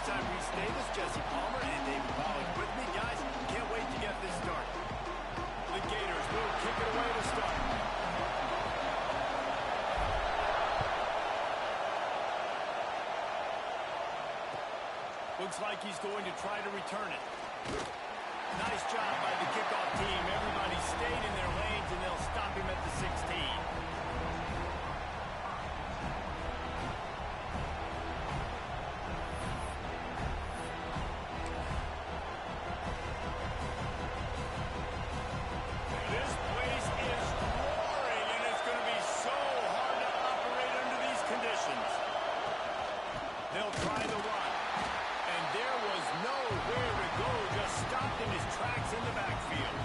Courtside Reese Davis, Jesse Palmer, and David Pollack with me. Guys, can't wait to get this started. The Gators will kick it away to start. Looks like he's going to try to return it. Nice job by the kickoff team. Everybody stayed in their lanes, and they'll stop him at the 16. This place is roaring, and it's going to be so hard to operate under these conditions. They'll try the run. And there was nowhere to go, just stopped in his tracks in the backfield.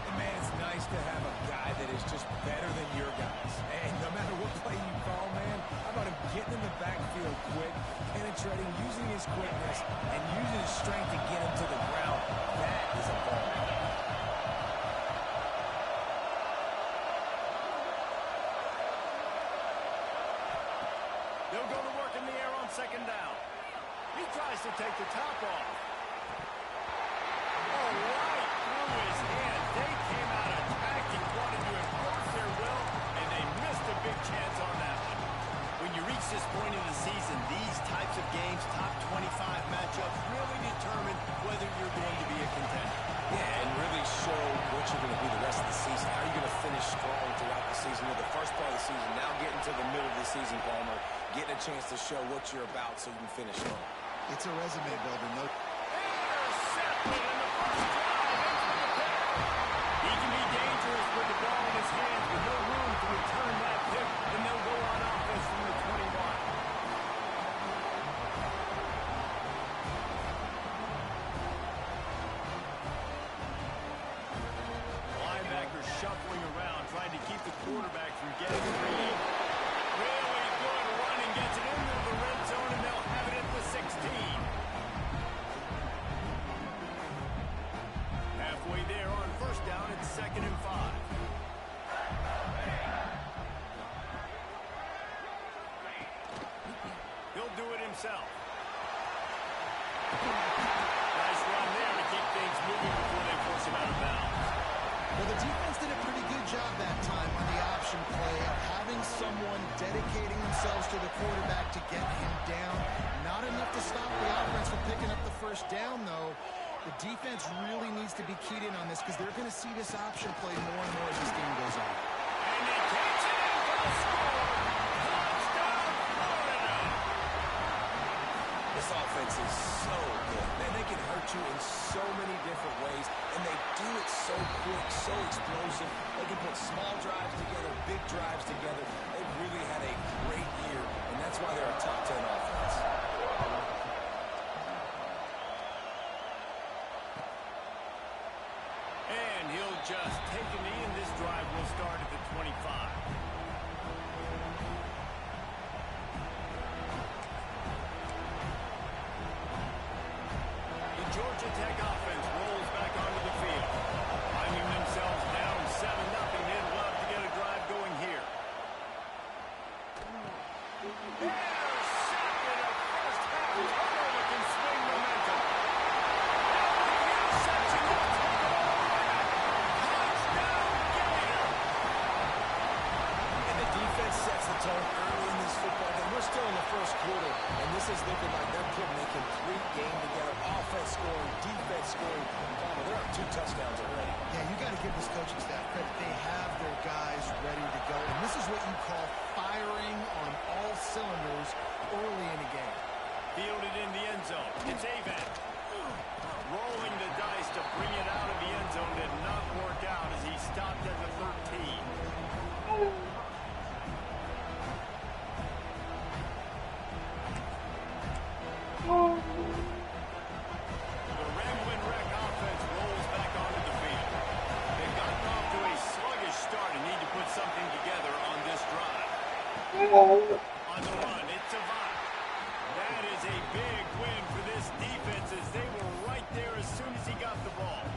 And man, it's nice to have a guy that is just better than your guys. And no matter what play you call, man, how about him getting in the backfield quick, penetrating, using his quickness, and using his strength to get him to the ground. That is a ball. They'll go to work in the air on second down. He tries to take the top off. Oh, right through his hands. They came out attacking, wanted to impose their will, and they missed a big chance on that one. When you reach this point in the season, these types of games, top 25 matchups, really determine whether you're going to be a contender. Yeah, and really show what you're going to be the rest of the season. How are you going to finish strong throughout the season? With the first part of the season, now getting to the middle of the season, Palmer, getting a chance to show what you're about so you can finish strong. It's a resume builder. No. Intercepted in the first drive into the pick. He can be dangerous with the ball in his hands, with no room to return that pick, and they'll go on offense from the 21. Linebackers shuffling around, trying to keep the quarterback from getting the lead. Really good running, gets it into the red zone, and they'll have it at the 16. Halfway there on first down, it's 2nd and 5. He'll do it himself. Nice run there to keep things moving before they force him out of bounds. Well, the defense did a pretty good job that time on the option play of having someone dedicating themselves to the quarterback to get him down. Not enough to stop the offense from picking up the first down, though. The defense really needs to be keyed in on this because they're going to see this option play more and more as this game goes on. And he takes it in for the score. Touchdown, Florida. This offense is so good. Man, they can hurt you in so many different ways, and they do it so quick, so explosive. They can put small drives together, big drives together. They've really had a great year, and that's why they're a top 10 offense. And he'll just take a knee, and this drive will start at the 25. The Georgia Tech offense rolls back onto the field. Finding themselves down 7-0, they'd love to get a drive going here. Intercepted a first half turnover can swing momentum. Interception will take it all back. Touchdown, Gator. And the defense sets the tone early in this football game. We're still in the first quarter, and this is looking like they're putting a complete game together. Offense scoring, defense scoring. Palmer, there are 2 touchdowns already. Yeah, you got to give this coaching staff credit. They have their guys ready to go. And this is what you call firing on all cylinders early in a game. Fielded in the end zone. It's Avant. Rolling the dice to bring it out of the end zone did not work out as he stopped at the 13. The Ramblin' Wreck offense rolls back onto the field. They've gotten off to a sluggish start and need to put something together on this drive. On the run, it's Avant. That is a big win for this defense as they were right there as soon as he got the ball.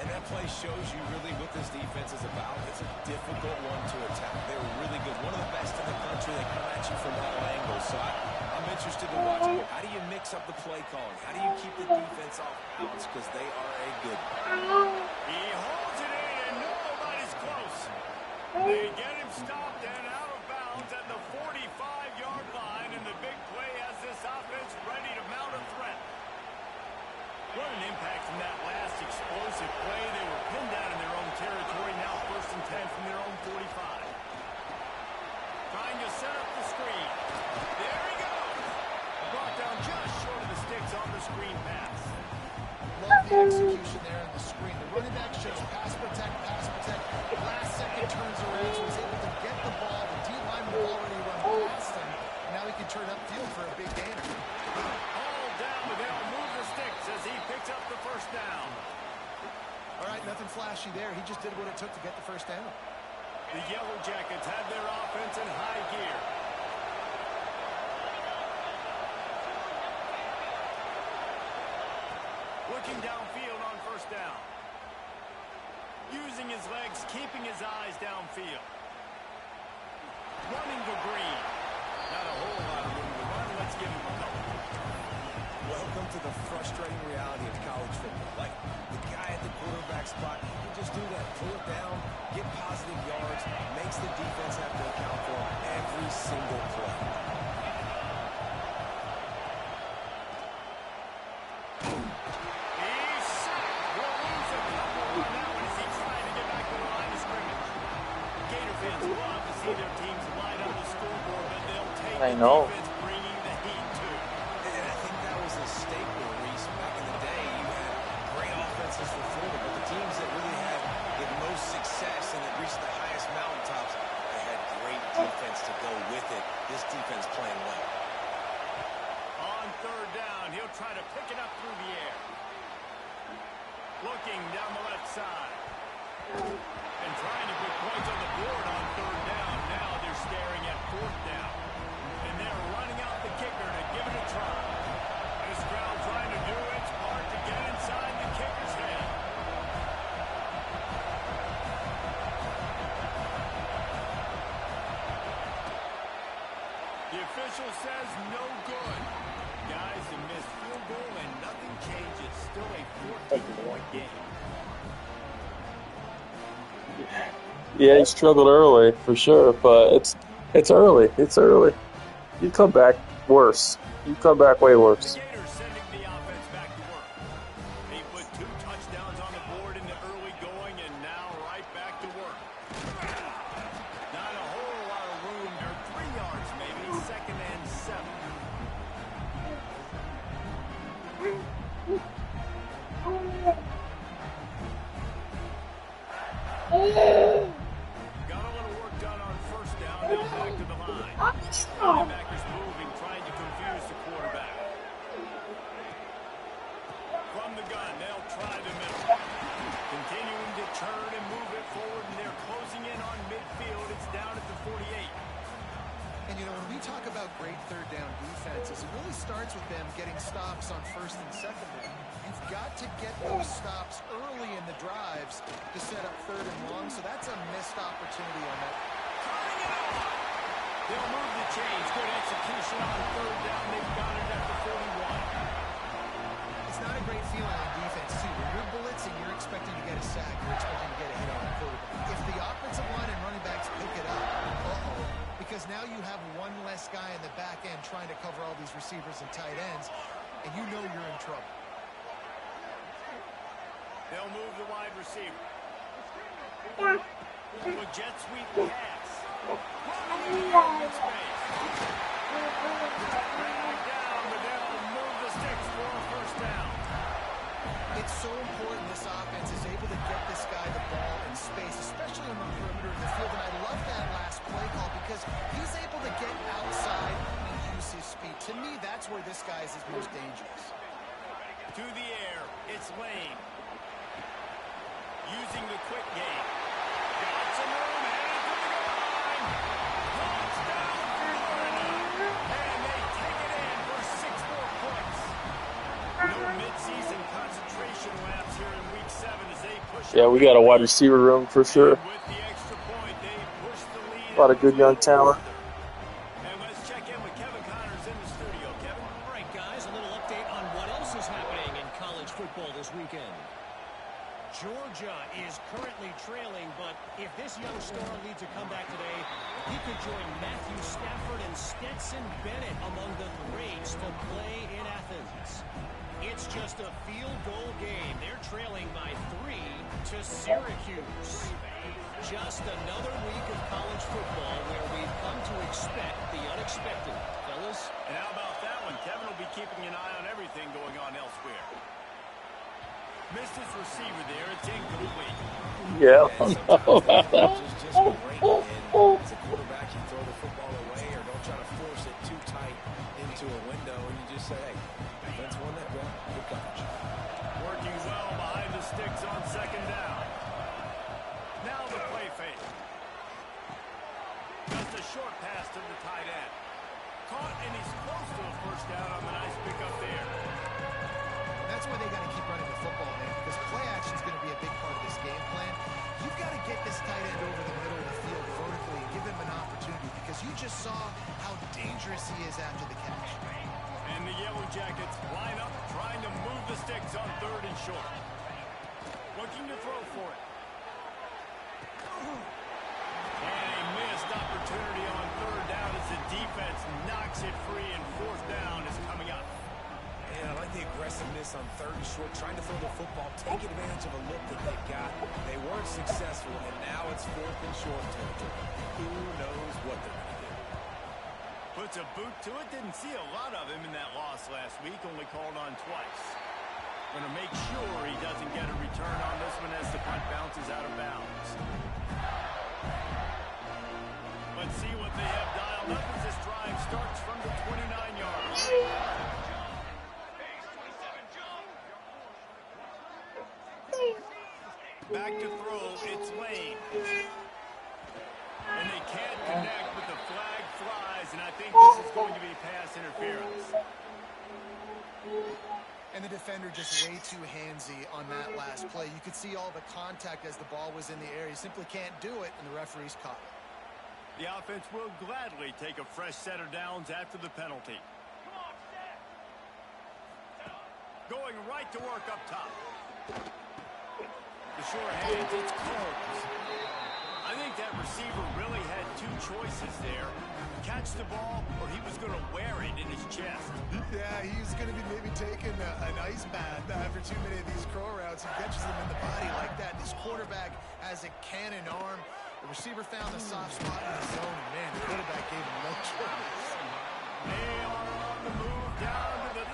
And that play shows you really what this defense is about. It's a difficult one to attack. They're really good. One of the best in the country. They come at you from all angles. So I'm interested to watch how mix up the play calling? How do you keep the defense off balance? Because they are a good one. He holds it in, and nobody's close. They get him stopped and out of bounds at the 45-yard line, and the big play has this offense ready to mount a threat. What an impact from that last explosive play. They were pinned down in their own territory, now 1st and 10 from their own 45. Trying to set up the screen. There he goes. Brought down just short of the sticks on the screen pass. Love the execution there on the screen. The running back shows pass protect, pass protect. Last second turns around, so he's able to get the ball. The D lineman already run past him. Now he can turn upfield for a big gainer. All down, but they'll move the sticks as he picks up the first down. All right, nothing flashy there. He just did what it took to get the first down. The Yellow Jackets have their offense in high gear. Looking downfield on first down. Using his legs, keeping his eyes downfield. Running to Green. Not a whole lot of room to run. Let's give him a couple. Welcome to the frustrating reality of college football. Like, the guy at the quarterback spot, he can just do that. Pull it down, get positive yards, makes the defense have to account for him every single play. He's sacked. Will lose a couple on that one as he tried to get back to the line of scrimmage. Gator fans love to see their teams light up the scoreboard, but they'll take the defense bringing the heat too. And I think that was a staple, Reese. Back in the day, you had great offenses for Florida, but the teams that really had the most success and that reached the highest mountaintops, they had great defense to go with it. This defense playing well. On third down, he'll try to pick it up through the air. Looking down the left side. And trying to put points on the board on third down. Now they're staring at fourth down. And they're running out the kicker to give it a try. This crowd trying to do its part to get inside the kicker's head. The official says no good. Guys, a missed field goal and nothing changes. Still a 14-point game. Yeah, he struggled early for sure, but it's early. It's early. You come back worse. You come back way worse. The Gators sending the offense back to work. They put 2 touchdowns on the board in the early going and now right back to work. Not a whole lot of room. They're 3 yards maybe. 2nd and 7. Got a little work done on first down. Now back to the line. Linebackers moving, trying to confuse the quarterback. From the gun, they'll try the middle. Continuing to turn and move it forward, and they're closing in on midfield. It's down at the 48. And, you know, when we talk about great third down defenses, it really starts with them getting stops on first and second down. You've got to get those stops early in the drives to set up third and long, so that's a missed opportunity on that. They'll move the chains. Good execution on third down. They've got it at the 41. It's not a great feeling on defense, too. When you're blitzing, you're expecting to get a sack. You're expecting to get a hit on the quarterback. If the offensive line and running backs pick it up, because now you have one less guy in the back end trying to cover all these receivers and tight ends, and you know you're in trouble. They'll move the wide receiver. The jet sweep pass. Running in the open space. Back down, but they'll move the sticks for a first down. It's so important this offense is able to get this guy the ball in space, especially on the perimeter of the field. And I love that last play call because he's able to get outside and use his speed. To me, that's where this guy is his most dangerous. To the air, it's Lane. Using the quick game. Got some room, headed to the goal line. Touchdown, Florida. And they take it in for 6 more points. No midseason concentration laps here in week 7 as they push. Yeah, we got a wide receiver room for sure. With the extra point, they push the lead. A lot of good young talent. And let's check in with Kevin Connors in the studio. Kevin? All right, guys, a little update football this weekend. Georgia is currently trailing, but if this young star leads a comeback today, he could join Matthew Stafford and Stetson Bennett among the greats to play in Athens. It's just a field goal game. They're trailing by 3 to Syracuse. Just another week of college football where we've come to expect the unexpected. Fellas? And how about that one? Kevin will be keeping an eye on everything going on elsewhere. Missed his receiver there. It's incomplete. Yeah, I don't know about that. Just great. And as a quarterback, you throw the football away or don't try to force it too tight into a window, and you just say, hey, defense won that well. Good coverage. Working well behind the sticks on second down. Now the play fake. Just a short pass to the tight end. Caught, and he's close to a first down on the nice pickup there. That's why they got to keep running the football, man, because play action is going to be a big part of this game plan. You've got to get this tight end over the middle of the field vertically and give him an opportunity, because you just saw how dangerous he is after the catch. And the Yellow Jackets line up, trying to move the sticks on third and short. Looking to throw for it. And a missed opportunity on third down as the defense knocks it free, and fourth down is coming up. And I like the aggressiveness on third and short, trying to throw the football, take advantage of a look that they got. They weren't successful, and now it's fourth and short territory. Who knows what they're going to do? Puts a boot to it. Didn't see a lot of him in that loss last week. Only called on twice. Going to make sure he doesn't get a return on this one as the punt bounces out of bounds. Let's see what they have dialed up as this drive starts from the 29-yard line. Back to throw, it's Lane. And they can't connect, but the flag flies, and I think this is going to be pass interference. And the defender just way too handsy on that last play. You could see all the contact as the ball was in the air. He simply can't do it, and the referee's caught it. The offense will gladly take a fresh set of downs after the penalty. Going right to work up top. The short hands, it's close. I think that receiver really had two choices there. Catch the ball, or he was going to wear it in his chest. Yeah, he's going to be maybe taking an ice bath after too many of these crow routes. He catches them in the body like that. This quarterback has a cannon arm. The receiver found the soft spot in the zone, and man, the quarterback gave him no choice. They are on the move down to the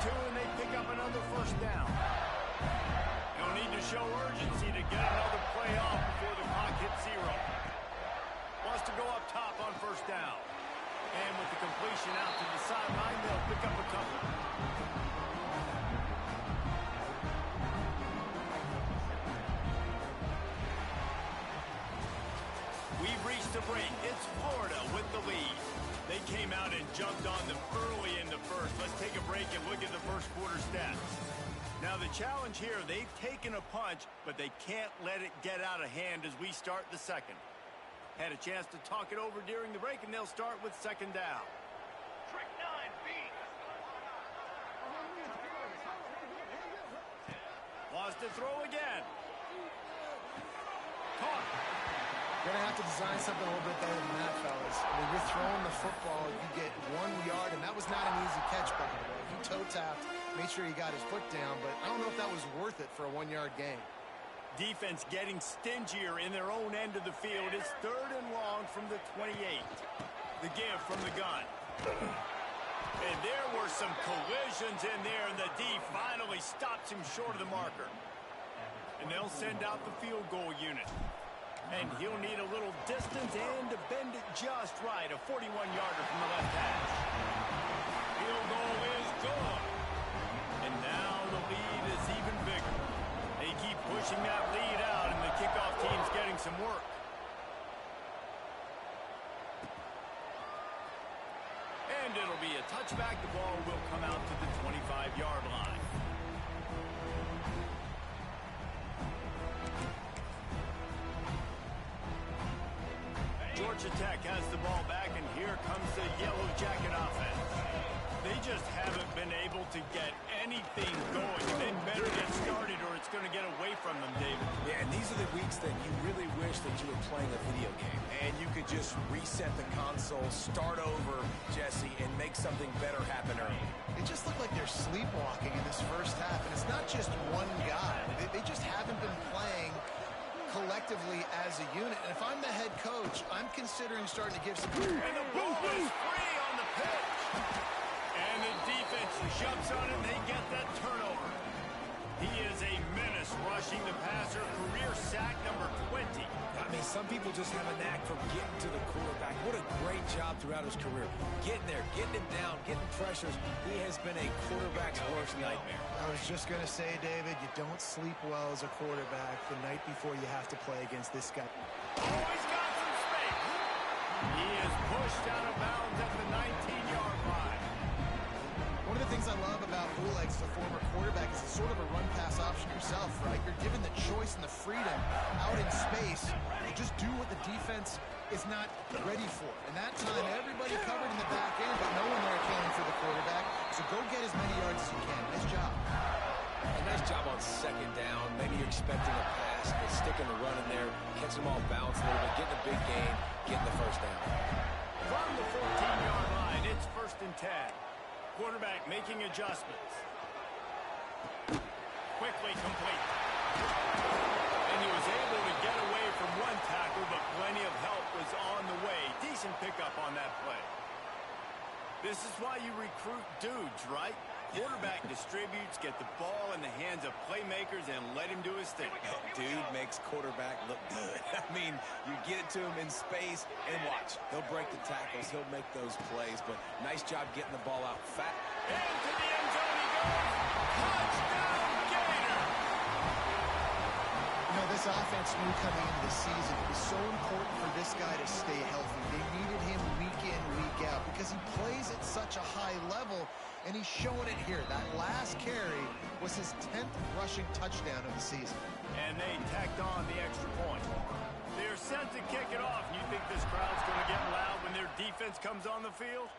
32, and they pick up another first down. They'll need to show urgency to get another play off before the clock hits zero. Wants to go up top on first down. And with the completion out to the sideline, they'll pick up a couple. We've reached a break. It's Florida with the lead. They came out and jumped on them early in the first. Let's take a break and look at the first quarter stats. Now the challenge here, they've taken a punch, but they can't let it get out of hand as we start the second. Had a chance to talk it over during the break, and they'll start with second down. Trick 9B. Wants to throw again. Caught. You're going to have to design something a little bit better than that, fellas. When you're throwing the football, you get 1 yard, and that was not an easy catch, by the way. He toe-tapped, made sure he got his foot down, but I don't know if that was worth it for a 1 yard gain. Defense getting stingier in their own end of the field. It's third and long from the 28. The give from the gun. And there were some collisions in there, and the D finally stops him short of the marker. And they'll send out the field goal unit. And he'll need a little distance and to bend it just right. A 41-yarder from the left hash. Field goal is good. And now the lead is even bigger. They keep pushing that lead out, and the kickoff team's getting some work. And it'll be a touchback. The ball will come out to the 25-yard line. Georgia Tech has the ball back, and here comes the Yellow Jacket offense. They just haven't been unable to get anything going. They better get started or it's going to get away from them, David. Yeah, and these are the weeks that you really wish that you were playing a video game and you could just reset the console, start over, Jesse, and make something better happen early. It just looked like they're sleepwalking in this first half, and it's not just one guy. They just haven't been playing collectively as a unit. And if I'm the head coach, I'm considering starting to give some... And the ball is free on the pitch. And the defense jumps on it, and they get that turnover. He is a menace rushing the passer, career sack number 20. I mean, some people just have a knack for getting to the quarterback. What a great job throughout his career. Getting there, getting him down, getting pressures. He has been a quarterback's worst nightmare. I was just going to say, David, you don't sleep well as a quarterback the night before you have to play against this guy. Oh, he's got some space. He is pushed out of bounds at the 19-yard line. One of the things I love about Buleg as a former quarterback is it's sort of a run-pass option yourself, right? You're given the choice and the freedom out in space to just do what the defense is not ready for. And that time, everybody covered in the back end, but no one there accounting for the quarterback. So go get as many yards as you can. Nice job. A nice job on second down. Maybe you're expecting a pass, but sticking the run in there, catching them all balanced a little bit, getting a big gain, getting the first down. From the 14-yard line, it's 1st and 10. Quarterback making adjustments. Quickly complete. And he was able to get away from one tackle, but plenty of help was on the way. Decent pickup on that play. This is why you recruit dudes, right? Quarterback distributes, get the ball in the hands of playmakers, and let him do his thing. Dude makes quarterback look good. I mean, you get it to him in space, and watch. He'll break the tackles. He'll make those plays, but nice job getting the ball out fat. Into the end zone he goes. Touchdown, Gator! You know, this offense knew coming into the season it was so important for this guy to stay healthy. They needed him week in, week out, because he plays at such a high level, and he's showing it here. That last carry was his 10th rushing touchdown of the season. And they tacked on the extra point. They're set to kick it off. You think this crowd's going to get loud when their defense comes on the field?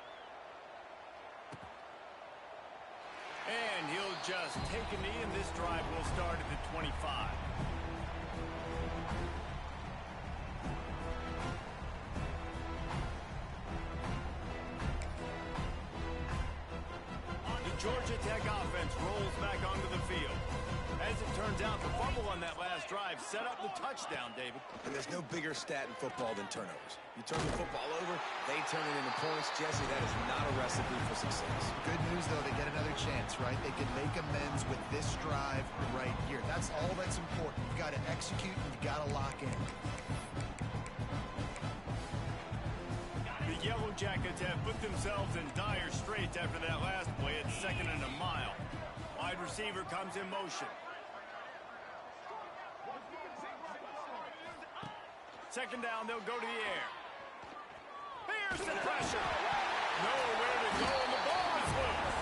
And he'll just take a knee, and this drive will start at the 25. Georgia Tech offense rolls back onto the field. As it turns out, the fumble on that last drive set up the touchdown, David. And there's no bigger stat in football than turnovers. You turn the football over, they turn it into points. Jesse, that is not a recipe for success. Good news, though, they get another chance, right? They can make amends with this drive right here. That's all that's important. You've got to execute, and you've got to lock in. The Yellow Jackets have put themselves in dire straits after that last play at 2nd and a mile. Wide receiver comes in motion. Second down, they'll go to the air. Here's the pressure. Nowhere to go, and the ball is loose.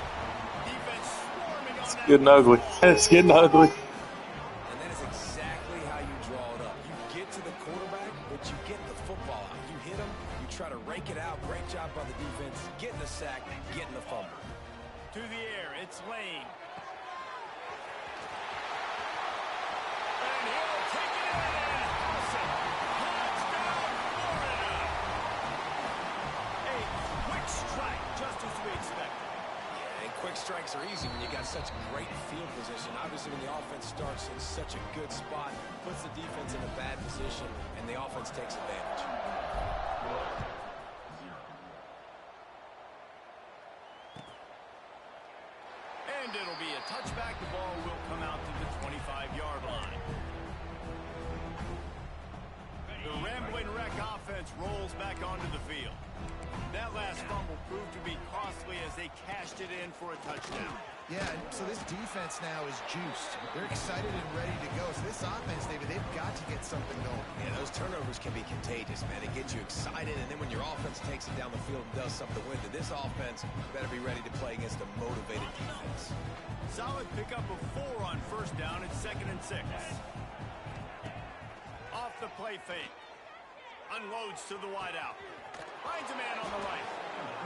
Defense swarming on that. It's getting ugly. It's getting ugly. And that is exactly how you draw it up. You get to the quarterback, but you get the football out. You hit him, you try to rake it out. Great job by the defense, getting the sack, getting the fumble. To the air, it's Lane. And he'll take it in and house it. Touchdown, Florida. A quick strike, just as we expected. Yeah, and quick strikes are easy when you got such great field position. Obviously, when the offense starts in such a good spot, puts the defense in a bad position, and the offense takes advantage. And it'll be a touchback. The ball will come out to the 25-yard line. The Rambling Wreck offense rolls back onto the field. That last fumble proved to be costly as they cashed it in for a touchdown. Yeah, so this defense now is juiced. They're excited and ready to go. So this offense, David, they've got to get something going. Yeah, those turnovers can be contagious, man. It gets you excited, and then when your offense takes it down the field and does something with it, this offense better be ready to play against a motivated defense. Solid pickup of 4 on first down. It's 2nd and 6. Off the play fake. Unloads to the wideout. Finds a man on the right.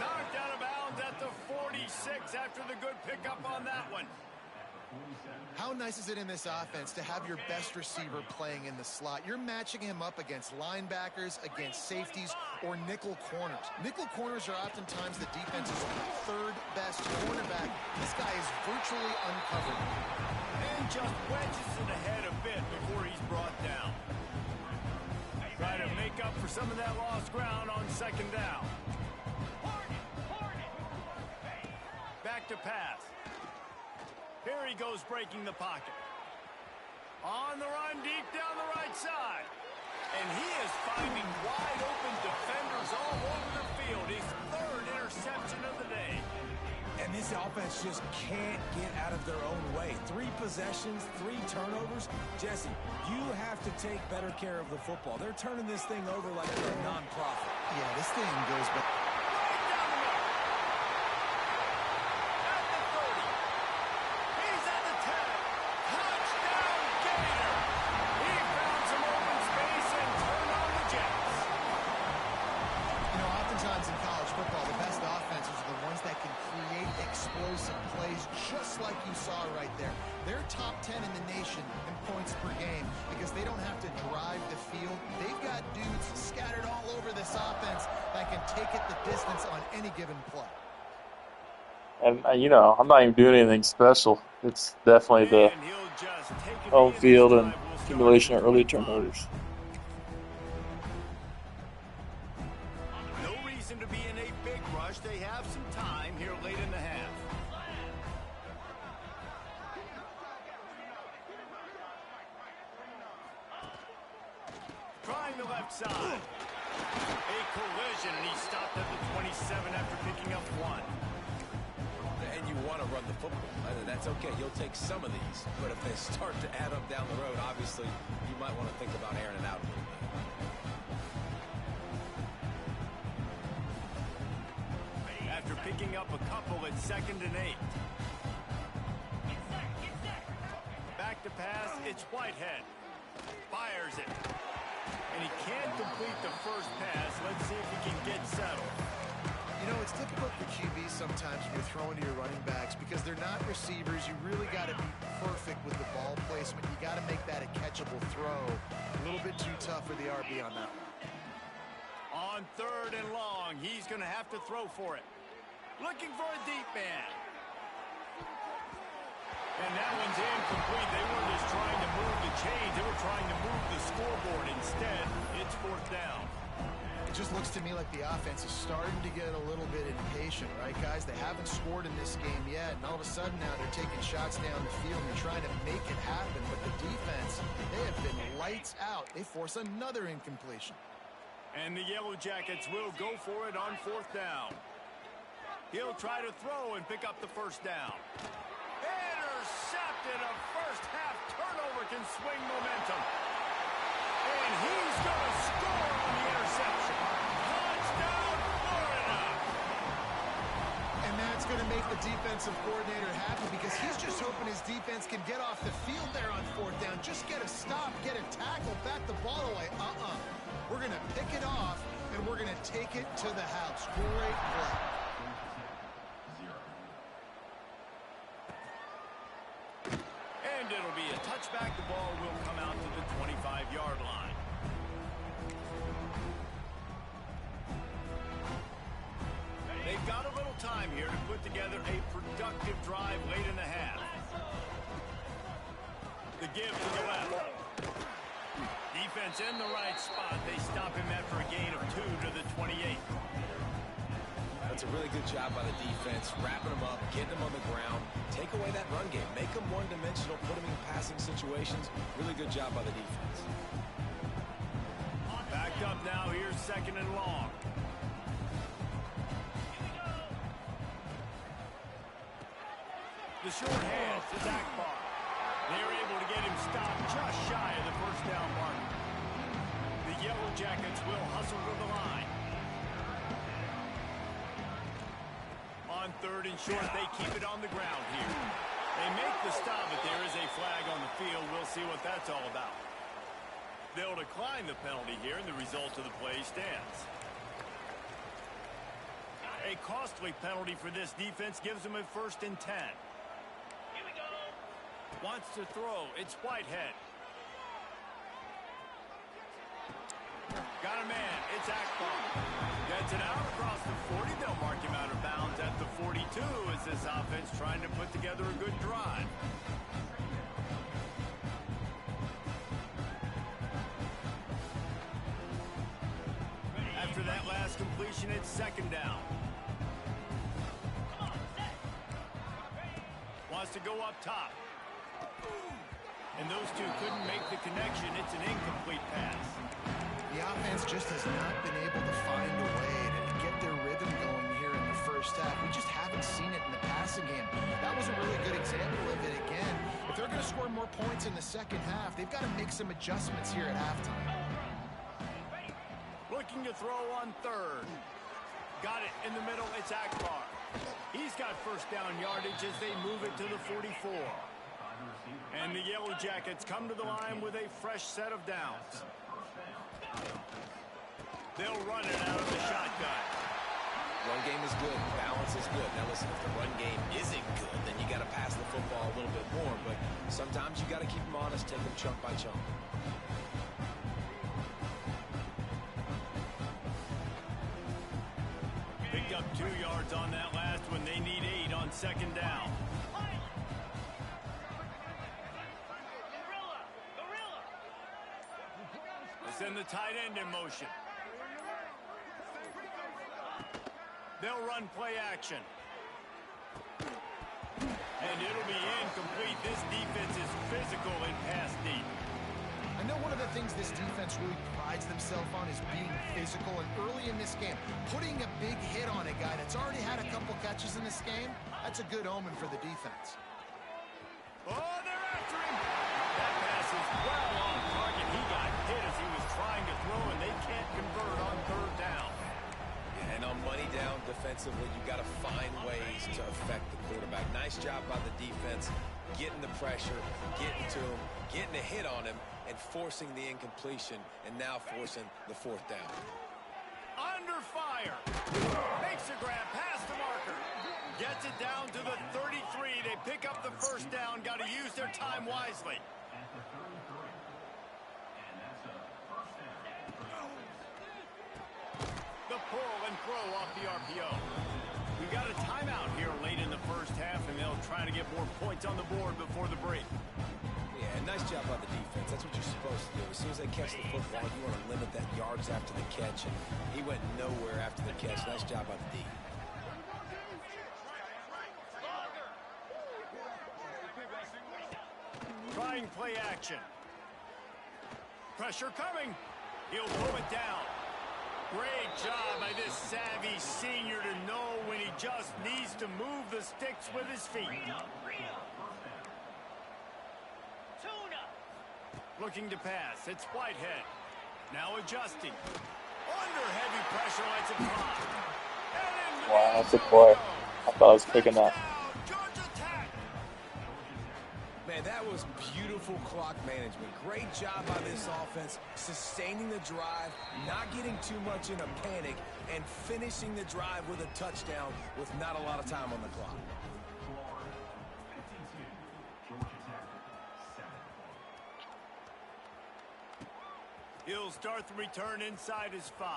Knocked out of bounds downs at the 46 after the good pickup on that one. How nice is it in this offense to have your best receiver playing in the slot? You're matching him up against linebackers, against safeties, or nickel corners. Nickel corners are oftentimes the defense's third best cornerback. This guy is virtually uncovered. And just wedges it ahead a bit before he's brought down. Try to make up for some of that lost ground on second down. Back to pass. Here he goes breaking the pocket. On the run deep down the right side. And he is finding wide open defenders all over the field. His third interception of the day. And this offense just can't get out of their own way. 3 possessions, 3 turnovers. Jesse, you have to take better care of the football. They're turning this thing over like they're a non-profit. Yeah, this thing goes back. Just like you saw right there. They're top 10 in the nation in points per game because they don't have to drive the field. They've got dudes scattered all over this offense that can take it the distance on any given play. And, you know, I'm not even doing anything special. It's definitely the home field and accumulation of early turnovers. No reason to be in a big rush. They have some time here late in the half. Trying the left side. A collision, and he stopped at the 27 after picking up 1. And you want to run the football. That's okay. You'll take some of these. But if they start to add up down the road, obviously, you might want to think about airing it out a little bit. After picking up a couple at 2nd and 8. Back to pass, it's Whitehead. Fires it. And he can't complete the first pass. Let's see if he can get settled. You know, it's difficult for QBs sometimes when you're throwing to your running backs because they're not receivers. You really got to be perfect with the ball placement. You got to make that a catchable throw. A little bit too tough for the RB on that one. On 3rd and long, he's going to have to throw for it. Looking for a deep man. And that one's incomplete. They weren't just trying to move the chains. They were trying to move the scoreboard. Instead, it's 4th down. It just looks to me like the offense is starting to get a little bit impatient, right, guys? They haven't scored in this game yet, and all of a sudden now they're taking shots down the field and they're trying to make it happen. But the defense, they have been lights out. They force another incompletion. And the Yellow Jackets will go for it on 4th down. He'll try to throw and pick up the first down. Intercepted. A first-half turnover can swing momentum. And he's going to score on the interception. Touchdown, Florida! And that's going to make the defensive coordinator happy because he's just hoping his defense can get off the field there on 4th down. Just get a stop, get a tackle, back the ball away. We're going to pick it off, and we're going to take it to the house. Great play. And it'll be a touchback. The ball will come out to the 25-yard line. They've got a little time here to put together a productive drive late in the half. The give to the left. Defense in the right spot. They stop him after a gain of 2 to the 28. That's a really good job by the defense, wrapping them up, getting them on the ground, take away that run game, make them one-dimensional, put them in passing situations. Really good job by the defense. Backed up now. Here's 2nd and long. The short hands to Akbar. They're able to get him stopped just shy of the first down mark. The Yellow Jackets will hustle to the line. On 3rd and short, they keep it on the ground here. They make the stop, but there is a flag on the field. We'll see what that's all about. They'll decline the penalty here, and the result of the play stands. A costly penalty for this defense gives them a 1st and 10. Here we go. Wants to throw. It's Whitehead. Got a man. It's Akbar. Gets it out across the 40. They'll mark him out of bounds at the 42 as this offense trying to put together a good drive. After that last completion, it's 2nd down. Wants to go up top. And those two couldn't make the connection. It's an incomplete pass. The offense just has not been able to find a way to get their rhythm going here in the first half. We just haven't seen it in the passing game. That was a really good example of it again. If they're going to score more points in the second half, they've got to make some adjustments here at halftime. Looking to throw on 3rd. Got it in the middle. It's Akbar. He's got 1st down yardage as they move it to the 44. And the Yellow Jackets come to the line with a fresh set of downs. They'll run it out of the shotgun. Run game is good. Balance is good. Now listen, if the run game isn't good, then you got to pass the football a little bit more. But sometimes you got to keep them honest, take them chunk by chunk. Picked up 2 yards on that last one. They need 8 on 2nd down. Send the tight end in motion. They'll run play action. And it'll be incomplete. This defense is physical and pass deep. I know one of the things this defense really prides themselves on is being physical, and early in this game, putting a big hit on a guy that's already had a couple catches in this game, that's a good omen for the defense. Oh, they're after him. That pass is well on target. He got hit as he was trying to throw, and they can't convert on 3rd down. Yeah, and on money down defensively, you got to find ways to affect the quarterback. Nice job by the defense, getting the pressure, getting to him, getting a hit on him, and forcing the incompletion, and now forcing the 4th down. Under fire. Makes a grab past the marker. Gets it down to the 33. They pick up the 1st down. Got to use their time wisely. The pull and throw off the RPO. We got a timeout here late in the first half, and they'll try to get more points on the board before the break. Yeah, nice job by the defense. That's what you're supposed to do. As soon as they catch the football, you want to limit that yards after the catch, and he went nowhere after the catch. Nice job by the D. Trying play action. Pressure coming. He'll pull it down. Great job by this savvy senior to know when he just needs to move the sticks with his feet. Looking to pass. It's Whitehead. Now adjusting. Under heavy pressure, lets it fly. Wow, that's a play. I thought I was picking that. Man, that was beautiful clock management. Great job by this offense, sustaining the drive, not getting too much in a panic, and finishing the drive with a touchdown with not a lot of time on the clock. He'll start the return inside his 5.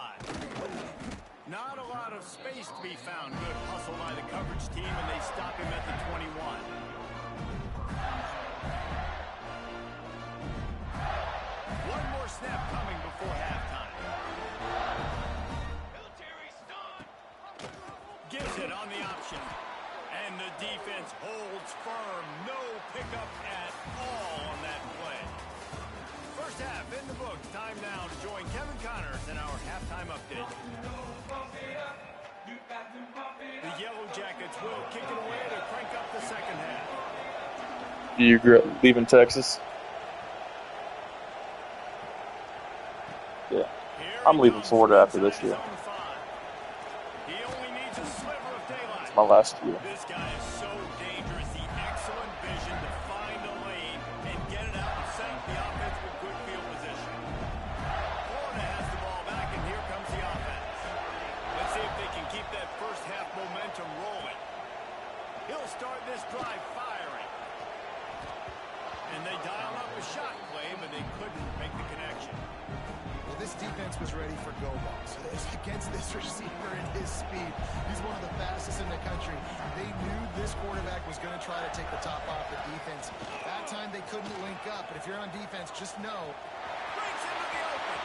Not a lot of space to be found. Good hustle by the coverage team, and they stop him at the 21. One more snap coming before halftime. Gives it on the option. And the defense holds firm. No pickup at all on that play. First half in the books. Time now to join Kevin Connors in our halftime update. The Yellow Jackets will kick it away to crank up the second half. Do you regret leaving Texas? Yeah. I'm leaving Florida after this year. He only needs a sliver of daylight. It's my last year. This guy is so dangerous. The excellent vision to find a lane and get it out and set up the offense with good field position. Florida has the ball back, and here comes the offense. Let's see if they can keep that first half them rolling. He'll start this drive firing. And they dialed up a shot play, but they couldn't make the connection. Well, this defense was ready for go balls. Against this receiver and his speed, he's one of the fastest in the country. They knew this quarterback was going to try to take the top off the defense. That time they couldn't link up, but if you're on defense, just know. Breaks into the open.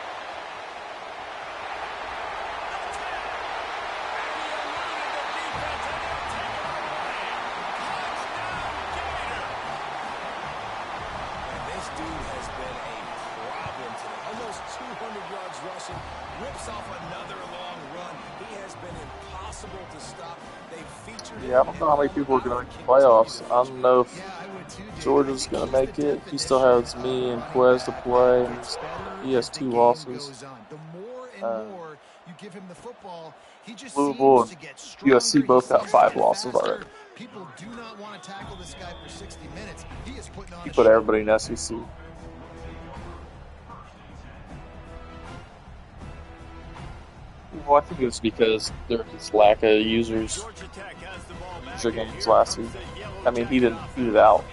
Almost 200 yards rushing, whips off another long run. He has been impossible to stop. They featured Yeah, I don't know how many people are going to make the playoffs. I don't know if Georgia's going to make it. He still has me and Quez to play. He has 2 losses. The more and more you give him the football, he just Louisville seems to get and stronger. USC both got 5 losses already. People do not want to tackle this guy for 60 minutes. He is putting on He a put show. everybody in SEC. Well, I think it's because there's lack of users. Georgia Tech has the ball back. User games last season. I mean, he didn't shoot it out.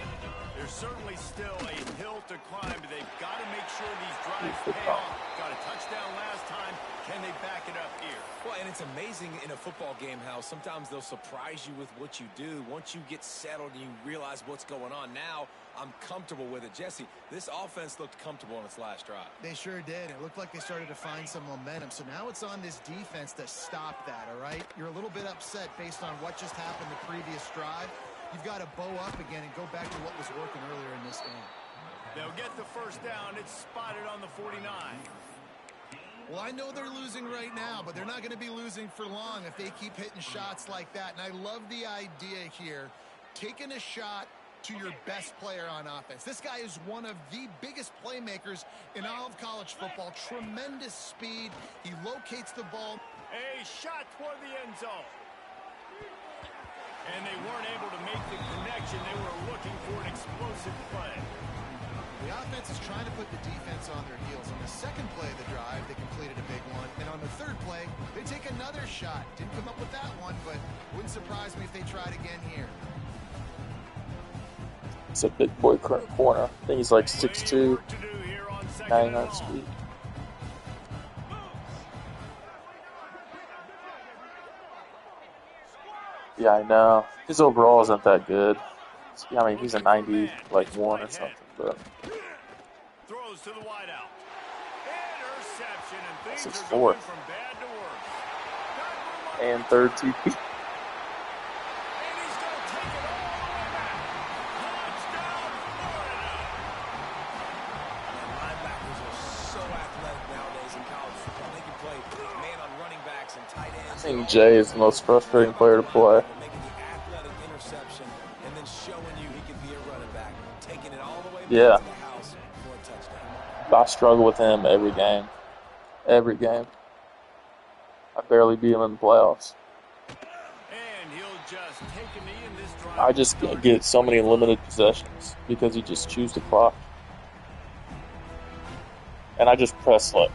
There's certainly still a hill to climb, but they've got to make sure these drives pay off. Got a touchdown last time. Can they back it up here? Well, and it's amazing in a football game how sometimes they'll surprise you with what you do. Once you get settled and you realize what's going on, now I'm comfortable with it. Jesse, this offense looked comfortable on its last drive. They sure did. It looked like they started to find some momentum. So now it's on this defense to stop that, all right? You're a little bit upset based on what just happened the previous drive. You've got to bow up again and go back to what was working earlier in this game. They'll get the first down. It's spotted on the 49. Well, I know they're losing right now, but they're not going to be losing for long if they keep hitting shots like that. And I love the idea here, taking a shot to your best player on offense. This guy is one of the biggest playmakers in all of college football. Tremendous speed. He locates the ball. A shot toward the end zone. And they weren't able to make the connection. They were looking for an explosive play. The offense is trying to put the defense on their heels. On the second play of the drive, they completed a big one. And on the third play, they take another shot. Didn't come up with that one, but wouldn't surprise me if they tried again here. It's a big boy corner. I think he's like 6'2", 99 speed. Yeah, I know. His overall isn't that good. I mean, he's a 90, like 1 or something, but Throws to the wideout. Interception, and things That's his are going fourth. from bad to worse. and third TP. And he's going to take it all the way back. Touchdown, Florida. Linebackers are so athletic nowadays in college football. They can play man on running backs and tight ends. I think Jay is the most frustrating player to play. Making the athletic interception and then showing you he can be a running back. Taking it all the way back Yeah. to the house for a touchdown. I struggle with him every game. Every game. I barely beat him in the playoffs. And he'll just take a knee in this drive. I just get so many limited possessions because he just chews the clock. And I just press like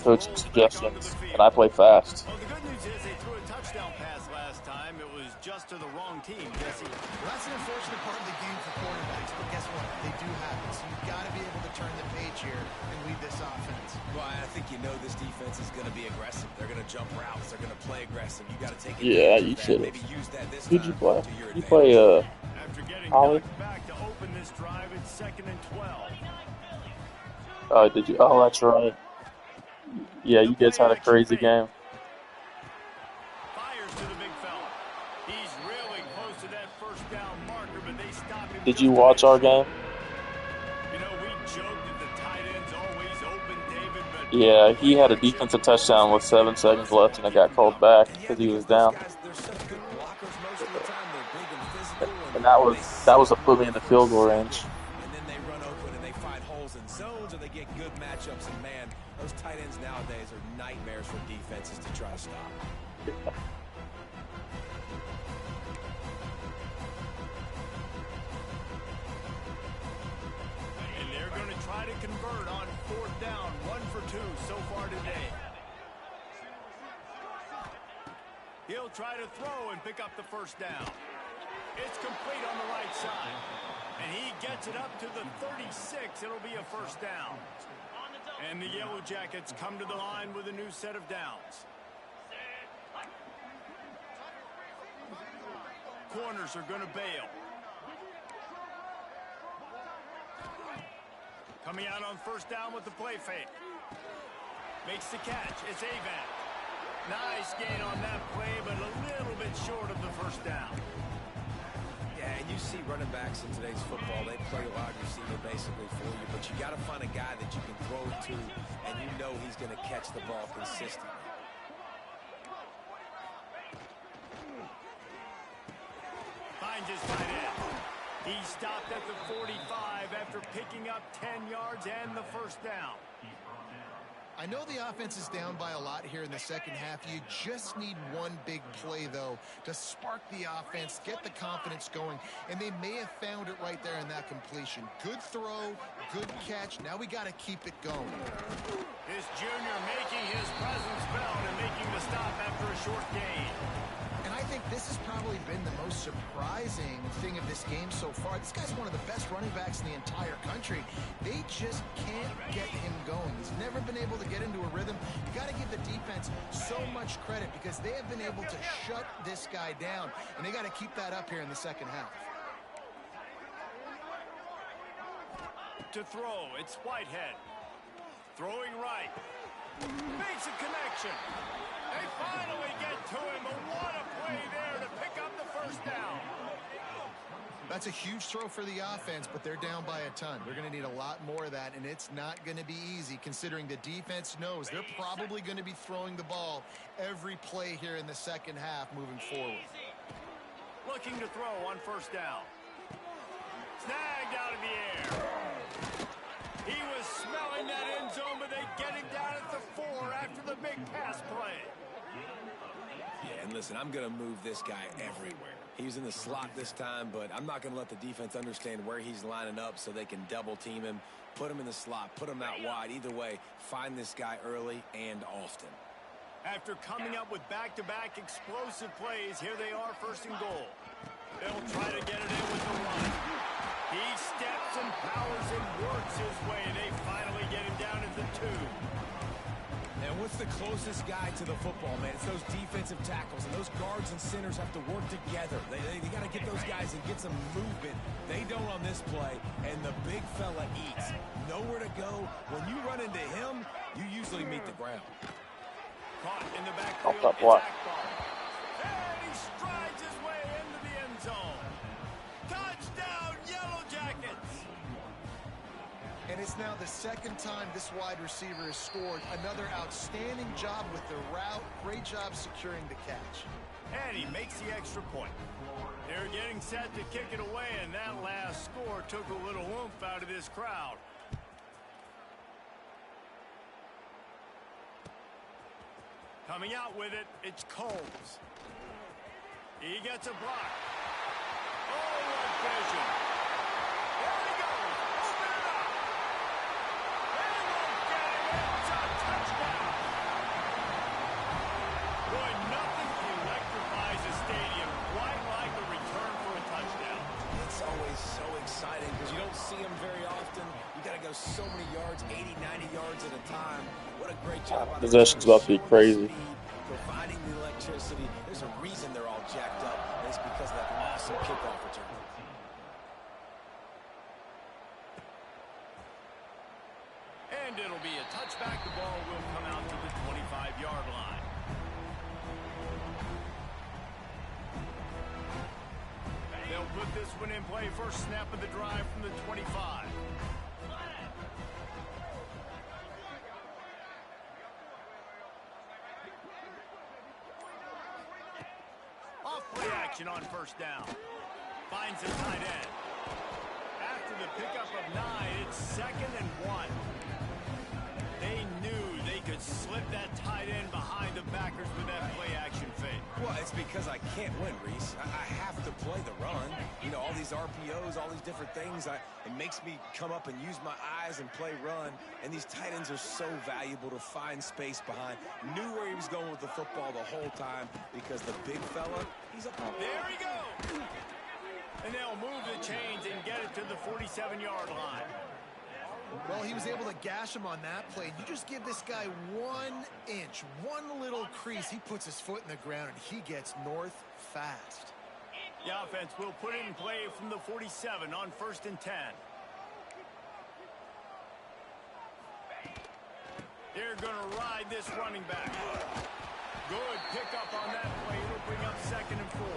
coaching suggestions, and I play fast. Well, the good news is they threw a touchdown pass last time. It was just to the wrong team, Jesse. Well, that's an unfortunate part of the game for quarterbacks, but guess what? They do happen. So you've got to be able to turn the page here and lead this offense. Well, I think you know this defense is going to be aggressive. They're going to jump routes. They're going to play aggressive. You got to take Yeah, advantage you of that. should. Maybe use that this Who'd you time play? to your You advantage. play After getting Ollie? knocked back to open this drive, it's 2nd and 12. Did you? Oh, that's right. Yeah, you guys had a crazy game. Fires to the big fella. He's really close to that first down marker, but they stop him. Did you watch our game? You know, we joked that the tight end's always open, David, but Yeah, he had a defensive touchdown with 7 seconds left, and it got called back because he was down. They're such good blockers most of the time. They're big and physical. And that was to put me in the field goal range. And then they run open and they find holes in zones, or they get good matchups. And man, those tight ends nowadays are nightmares for defenses to try to stop. and they're going to try to convert on 4th down, 1 for 2 so far today. He'll try to throw and pick up the first down. It's complete on the right side. And he gets it up to the 36. It'll be a first down. And the Yellow Jackets come to the line with a new set of downs. Corners are going to bail. Coming out on first down with the play fake. Makes the catch. It's Avant. Nice gain on that play, but a little bit short of the first down. Yeah, and you see running backs in today's football, they play wide receiver basically for you, but you got to find a guy that you can throw to, and you know he's going to catch the ball consistently. Finds his tight end. He stopped at the 45 after picking up 10 yards and the first down. I know the offense is down by a lot here in the second half. You just need one big play, though, to spark the offense, get the confidence going, and they may have found it right there in that completion. Good throw, good catch. Now we got to keep it going. This junior making his presence felt and making the stop after a short gain. And I think this has probably been the most surprising thing of this game so far. This guy's one of the best running backs in the entire country. They just can't get him going. He's never been able to get into a rhythm. You got to give the defense so much credit because they have been able to shut this guy down, and they got to keep that up here in the second half. To throw, it's Whitehead. Throwing right. Makes a connection. They finally get to him, but what a play there to pick up the first down. That's a huge throw for the offense, but they're down by a ton. They're going to need a lot more of that, and it's not going to be easy considering the defense knows they're probably going to be throwing the ball every play here in the second half moving forward. Looking to throw on first down. Snagged out of the air. He was smelling that end zone, but they get him down at the 4 after the big pass play. Yeah, and listen, I'm going to move this guy everywhere. He's in the slot this time, but I'm not going to let the defense understand where he's lining up so they can double team him, put him in the slot, put him out wide. Either way, find this guy early and often. After coming up with back-to-back explosive plays, here they are first and goal. They'll try to get it in with the run. He steps and powers and works his way. They finally get him down at the 2. And what's the closest guy to the football, man? It's those defensive tackles, and those guards and centers have to work together. They got to get those guys and get some movement. They don't on this play, and the big fella eats. Nowhere to go. When you run into him, you usually meet the ground. Caught in the backfield. Off that block. And he strides his way into the end zone. Touchdown, Yellow Jackets. And it's now the second time this wide receiver has scored. Another outstanding job with the route. Great job securing the catch. And he makes the extra point. They're getting set to kick it away, and that last score took a little oomph out of this crowd. Coming out with it, it's Combs. He gets a block. Oh, what vision. There he goes. Open it up. They won't get him. It's a touchdown. Boy, nothing electrifies a stadium quite like a return for a touchdown. It's always so exciting because you don't see them very often. You got to go so many yards, 80, 90 yards at a time. What a great job. Possession's about to be crazy. Providing the electricity. There's a reason they're all jacked up, and it's because of that awesome kickoff return. And it'll be a touchback. The ball will come out to the 25-yard line. They'll put this one in play. First snap of the drive from the 25. Off-play action on first down. Finds a tight end. After the pickup of 9, it's 2nd and 1. They knew they could slip that tight end behind the backers with that play action fake. Well, it's because I can't win, Reese. I have to play the run. You know, all these RPOs, all these different things. It makes me come up and use my eyes and play run. And these tight ends are so valuable to find space behind. Knew where he was going with the football the whole time because the big fella, he's up. There he goes. And they'll move the chains and get it to the 47-yard line. Well, he was able to gash him on that play. You just give this guy 1 inch, one little crease. He puts his foot in the ground, and he gets north fast. The offense will put it in play from the 47 on 1st and 10. They're going to ride this running back. Good pickup on that play. It'll bring up 2nd and 4.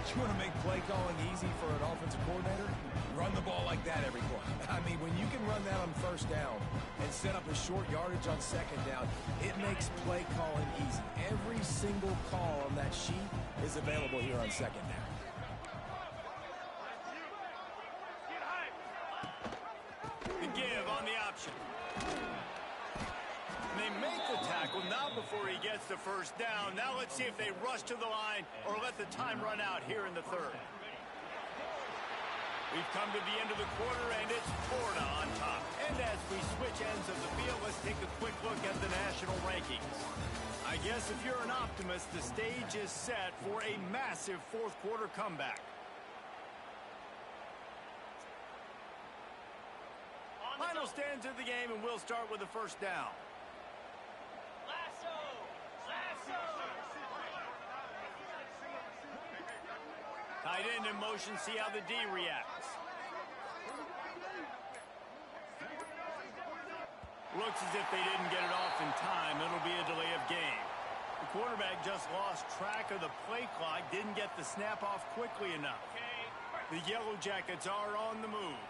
You want to make play calling easy for an offensive coordinator? Run the ball like that every play. I mean, when you can run that on 1st down and set up a short yardage on 2nd down, it makes play calling easy. Every single call on that sheet is available here on 2nd down. The give on the option. And they make the tackle, not before he gets the 1st down. Now let's see if they rush to the line or let the time run out here in the 3rd. We've come to the end of the quarter, and it's Florida on top. And as we switch ends of the field, let's take a quick look at the national rankings. I guess if you're an optimist, the stage is set for a massive 4th quarter comeback. Final stands of the game, and we'll start with the 1st down. Tight end in motion, see how the D reacts. Looks as if they didn't get it off in time. It'll be a delay of game. The quarterback just lost track of the play clock, didn't get the snap off quickly enough. The Yellow Jackets are on the move.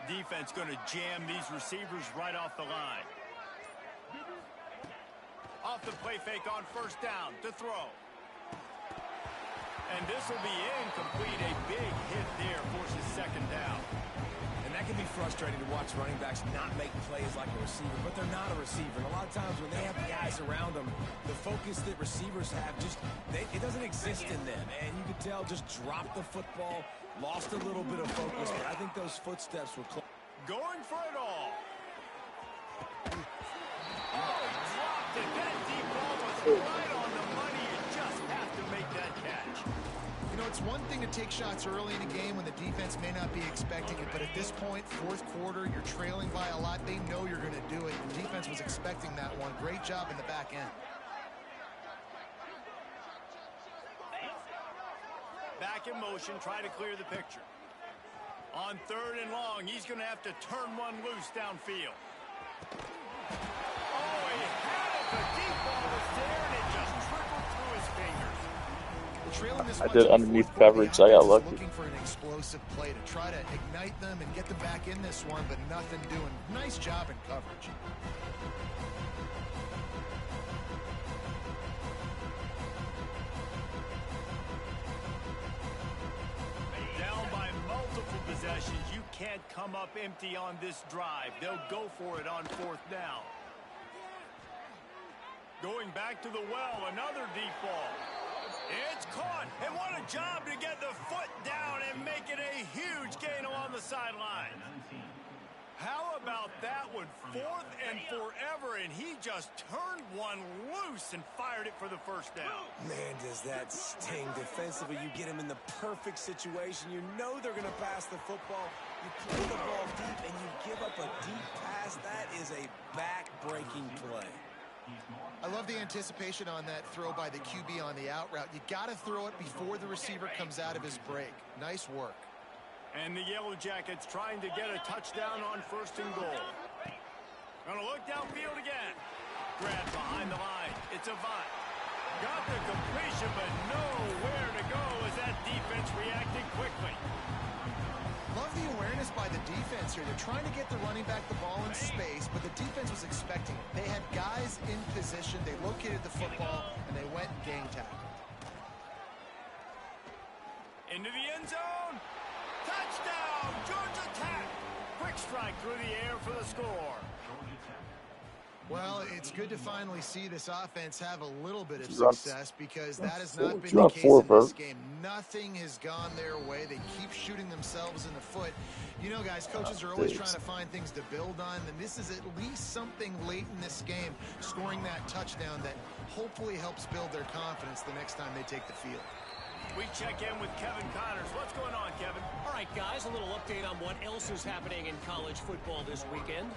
Defense going to jam these receivers right off the line. Off the play fake on 1st down to throw. And this will be incomplete. A big hit there forces 2nd down. And that can be frustrating to watch running backs not make plays like a receiver, but they're not a receiver. And a lot of times when they have guys around them, the focus that receivers have it doesn't exist in them. And you can tell just dropped the football, lost a little bit of focus, but I think those footsteps were close. Going for it all. Oh, he dropped it. That deep ball was right on the money. You just have to make that catch. You know, it's one thing to take shots early in a game when the defense may not be expecting it, but at this point, 4th quarter, you're trailing by a lot. They know you're going to do it. The defense was expecting that one. Great job in the back end. Back in motion, try to clear the picture. On 3rd and long, he's going to have to turn one loose downfield. Oh, he had it. The deep ball was there, and it just trickled through his fingers. Trailing this I did underneath coverage. I got lucky. Looking for an explosive play to try to ignite them and get them back in this one, but nothing doing. Nice job in coverage. Down by multiple possessions. You can't come up empty on this drive. They'll go for it on 4th down. Going back to the well, another deep ball. It's caught, and what a job to get the foot down and make it a huge gain along the sideline. How about that one? 4th and forever, and he just turned one loose and fired it for the 1st down. Man, does that sting defensively. You get him in the perfect situation. You know they're going to pass the football. You play the ball deep, and you give up a deep pass. That is a back-breaking play. I love the anticipation on that throw by the QB on the out route. You got to throw it before the receiver comes out of his break. Nice work. And the Yellow Jackets trying to get a touchdown on 1st and goal. Gonna look downfield again. Grab behind the line. It's Avant. Got the completion, but nowhere to go as that defense reacted quickly. Love the awareness by the defense here. They're trying to get the running back the ball in space, but the defense was expecting it. They had guys in position. They located the football, and they went and gang tackled. Into the end zone. Touchdown, Georgia Tech. Quick strike through the air for the score. Well, it it's good to finally see this offense have a little bit of success because that has not been the case in this game. Nothing has gone their way. They keep shooting themselves in the foot. You know, guys, coaches are always trying to find things to build on, and this is at least something late in this game, scoring that touchdown that hopefully helps build their confidence the next time they take the field. We check in with Kevin Connors. What's going on, Kevin? All right, guys, a little update on what else is happening in college football this weekend.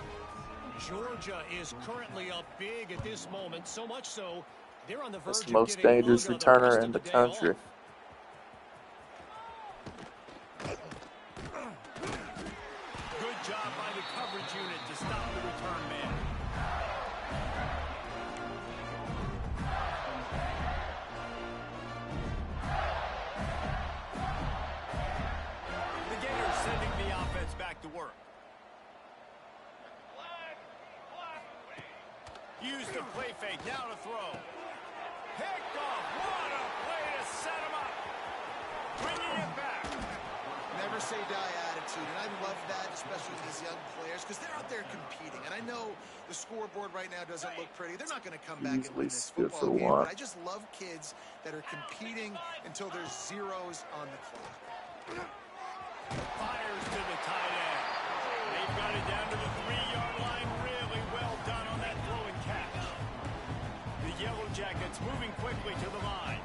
Georgia is currently up big at this moment, so much so they're on the verge of getting most dangerous returner in the country. Good job by the coverage unit to stop the return man. The Gators sending the offense back to work. Use the play fake, now to throw. Picked off, what a play to set him up. Bringing it back. Never say die attitude, and I love that, especially with these young players, because they're out there competing. And I know the scoreboard right now doesn't look pretty. They're not going to come back and win this football game, but I just love kids that are competing until there's zeros on the clock. Fires to the tight end. They've got it down to the 3-yard line. Really well done on that throw and catch. The Yellow Jackets moving quickly to the line.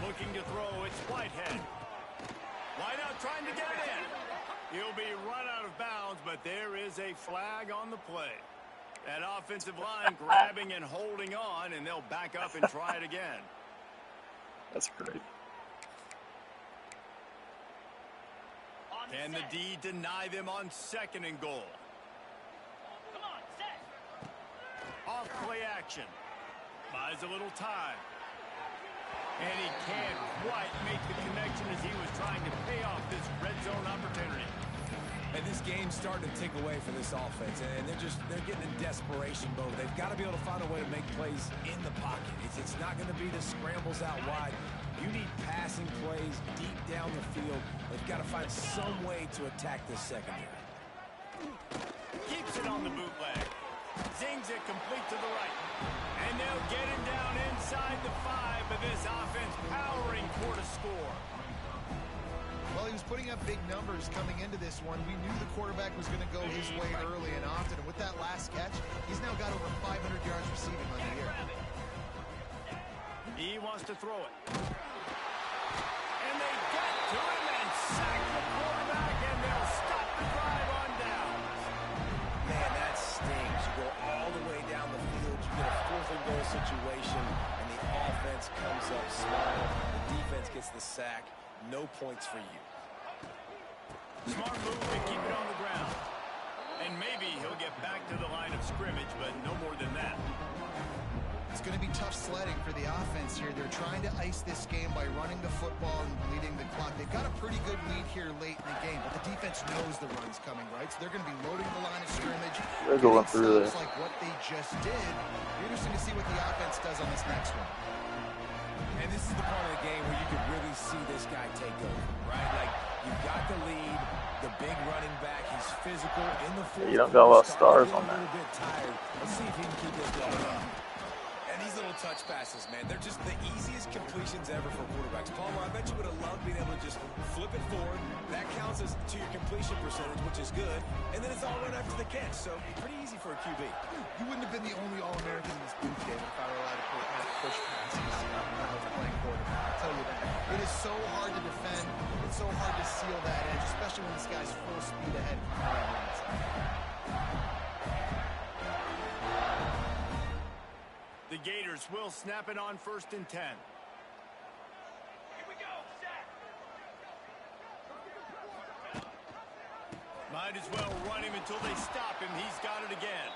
Looking to throw, it's Whitehead. Whiteout trying to get it in. He'll be run out of bounds, but there is a flag on the play. That offensive line grabbing and holding on, and they'll back up and try it again. That's great. Can the D deny them on 2nd and goal? Come on, set. Off play action. Buys a little time. And he can't quite make the connection as he was trying to pay off this red zone opportunity. And this game's starting to tick away for this offense, and they're getting in desperation mode. They've got to be able to find a way to make plays in the pocket. It's not going to be the scrambles out wide. You need passing plays deep down the field. They've got to find some way to attack this secondary. Keeps it on the bootleg. Zings it complete to the right. And they'll get him down inside the 5, but this offense powering for the score. Well, he was putting up big numbers coming into this one. We knew the quarterback was going to go his way early and often. And with that last catch, he's now got over 500 yards receiving on the year. He wants to throw it. And they get to him and sack the quarterback, and they'll stop the drive on down. Man, that stings. You go all the way down the field. You get a 4th and goal situation, and the offense comes up small. The defense gets the sack. No points for you. Smart move to keep it on the ground. And maybe he'll get back to the line of scrimmage, but no more than that. It's going to be tough sledding for the offense here. They're trying to ice this game by running the football and bleeding the clock. They've got a pretty good lead here late in the game, but the defense knows the run's coming, right? So they're going to be loading the line of scrimmage. They're going through there. Like what they just did. It'll be interesting to see what the offense does on this next one. And this is the part of the game where you could really see this guy take over, right? Like, you've got the lead, the big running back, he's physical in the fourth. You don't got a lot of stars on that. A little bit tired. Let's see if he can keep this going up. And these little touch passes, man, they're just the easiest completions ever for quarterbacks. Palmer, I bet you would have loved being able to just flip it forward. That counts as to your completion percentage, which is good. And then it's all run after the catch, so pretty easy for a QB. You wouldn't have been the only All-American in this booth, David, if I were allowed to push passes when I was playing quarterback. I'll tell you that. It is so hard to defend. It's so hard to seal that edge, especially when this guy's full speed ahead. The Gators will snap it on 1st and 10. Might as well run him until they stop him. He's got it again.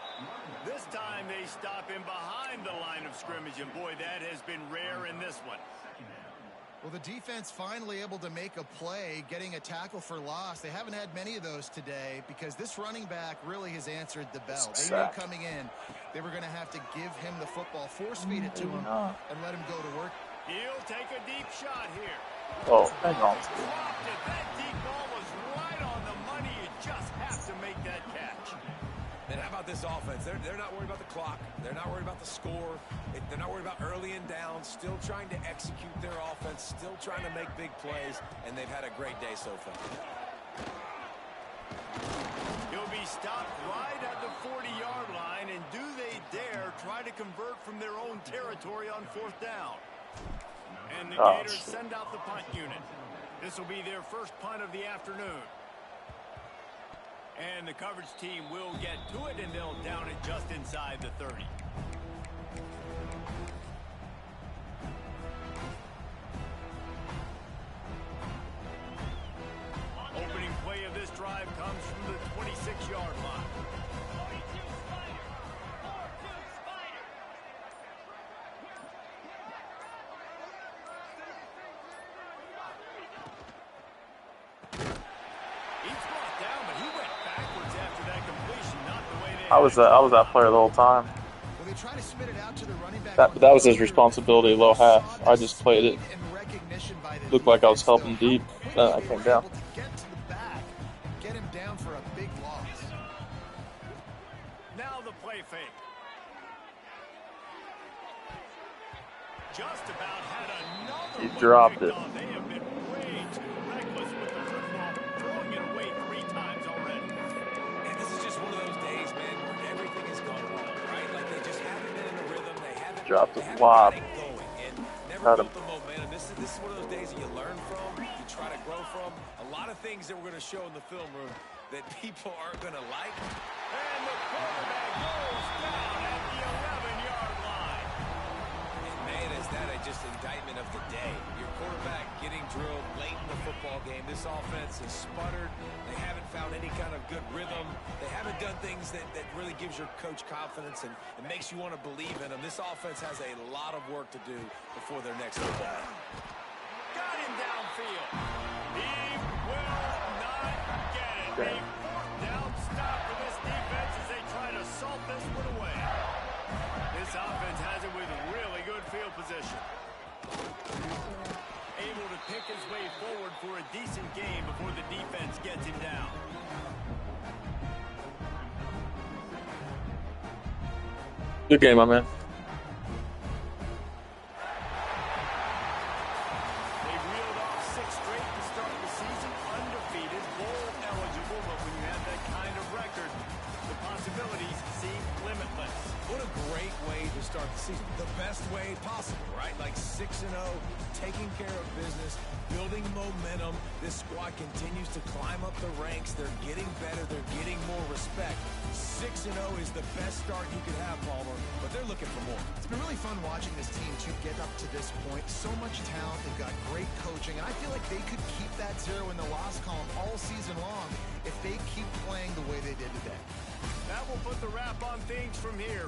This time they stop him behind the line of scrimmage, and boy, that has been rare in this one. Well, the defense finally able to make a play, getting a tackle for loss. They haven't had many of those today because this running back really has answered the bell. They knew coming in they were going to have to give him the football, force feed it to him, and let him go to work. He'll take a deep shot here. Oh, hang on. That deep ball was right on the money. You just have to make that catch. And how about this offense. They're not worried about the clock. They're not worried about the score. They're not worried about early and down. Still trying to execute their offense. Still trying to make big plays. And they've had a great day so far. He'll be stopped right at the 40-yard line. And do they dare try to convert from their own territory on 4th down? And the Gators send out the punt unit. This will be their first punt of the afternoon. And the coverage team will get to it, and they'll down it just inside the 30. Opening play of this drive comes from the 26-yard line. I was that player the whole time. That was his responsibility, low half. I just played it. Looked like I was helping deep. Then I came down. Get him down for a big loss. Now the play fake. Just about had another. He dropped it. They have been way too reckless with the football, throwing it away 3 times already. And this is just one of those days, man, where everything is going wrong, right? Like they just haven't been in a rhythm. They haven't dropped a lot. flop. Never built the momentum. This is one of those days that you learn from, you try to grow from. A lot of things that we're going to show in the film room that people aren't going to like. And the quarterback goes down at the 11-yard line. And man, is that just indictment of the day. Your quarterback getting drilled late in the football game. This offense has sputtered. They haven't found any kind of good rhythm. They haven't done things that really gives your coach confidence and makes you want to believe in them. This offense has a lot of work to do before their next football. Got him downfield. He will not get it. A 4th down stop for this defense as they try to salt this one away. This offense has it with really good field position. Able to pick his way forward for a decent game before the defense gets him down. Good game, my man. They reeled off 6 straight to start the season, undefeated, bowl eligible, but when you have that kind of record, the possibilities seem limitless. What a great way to start the season. The best way possible, right? Like 6-0, taking care of business, building momentum. This squad continues to climb up the ranks. They're getting better. They're getting more respect. 6-0 is the best start you could have, Palmer, but they're looking for more. It's been really fun watching this team to get up to this point. So much talent. They've got great coaching, and I feel like they could keep that 0 in the loss column all season long if they keep playing the way they did today. That will put the wrap on things from here.